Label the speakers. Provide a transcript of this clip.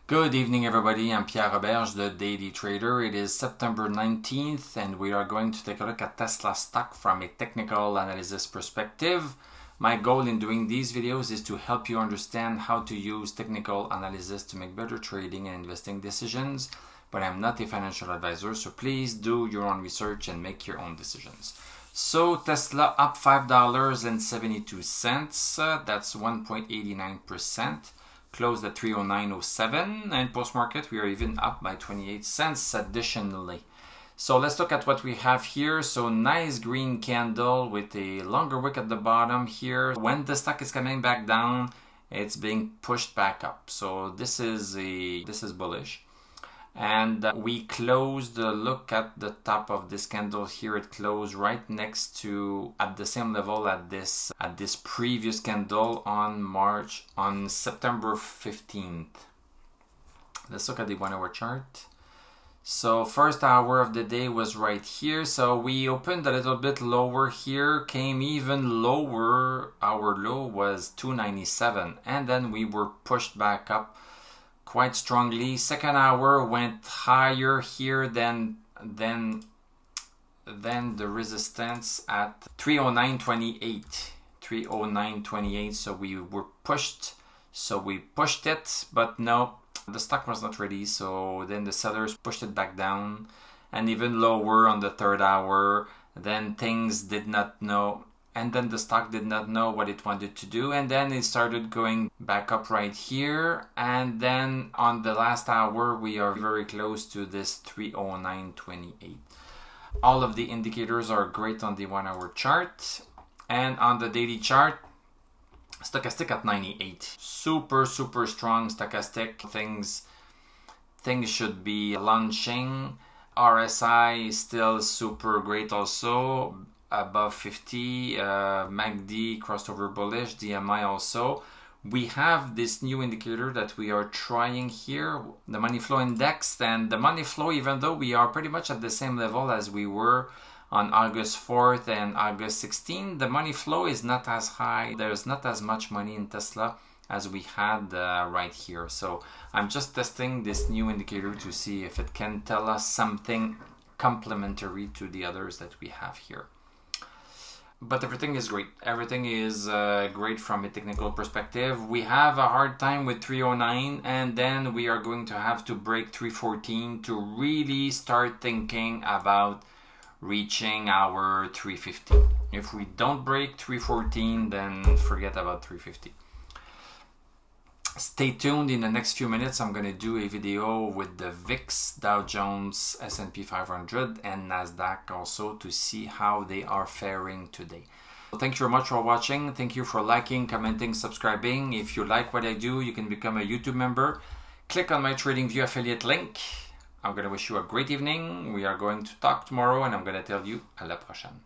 Speaker 1: Good evening, everybody. I'm Pierre Roberge, the Daily Trader. It is September 19th, and we are going to take a look at Tesla stock from a technical analysis perspective. My goal in doing these videos is to help you understand how to use technical analysis to make better trading and investing decisions, but I'm not a financial advisor, so please do your own research and make your own decisions. So Tesla up $5.72, that's 1.89%. Closed at 309.07, and post-market we are even up by 28 cents additionally. So let's look at what we have here. So nice green candle with a longer wick at the bottom here. When the stock is coming back down, it's being pushed back up. So this is bullish. And we closed, look at the top of this candle here. It closed right next to, at the same level at this previous candle on September 15th. Let's look at the 1 hour chart. So first hour of the day was right here. So we opened a little bit lower here, came even lower. Our low was 297, and then we were pushed back up quite strongly. Second hour went higher here than the resistance at 309.28. 309.28. So we were pushed. So we pushed it, but no, the stock was not ready. So then the sellers pushed it back down, and even lower on the third hour. Then things did not know. And then the stock did not know what it wanted to do. And then it started going back up right here. And then on the last hour, we are very close to this 309.28. All of the indicators are great on the 1 hour chart. And on the daily chart, stochastic at 98. Super strong stochastic. Things should be launching. RSI is still super great also. Above 50, MACD crossed over bullish, DMI also. We have this new indicator that we are trying here, the money flow index, and the money flow, even though we are pretty much at the same level as we were on August 4th and August 16th, the money flow is not as high. There's not as much money in Tesla as we had right here. So I'm just testing this new indicator to see if it can tell us something complementary to the others that we have here. But everything is great. Everything is great from a technical perspective. We have a hard time with 309, and then we are going to have to break 314 to really start thinking about reaching our 350. If we don't break 314, then forget about 350. Stay tuned. In the next few minutes, I'm going to do a video with the VIX, Dow Jones, S&P 500, and NASDAQ also to see how they are faring today. So thank you very much for watching. Thank you for liking, commenting, subscribing. If you like what I do, you can become a YouTube member. Click on my TradingView affiliate link. I'm going to wish you a great evening. We are going to talk tomorrow, and I'm going to tell you à la prochaine.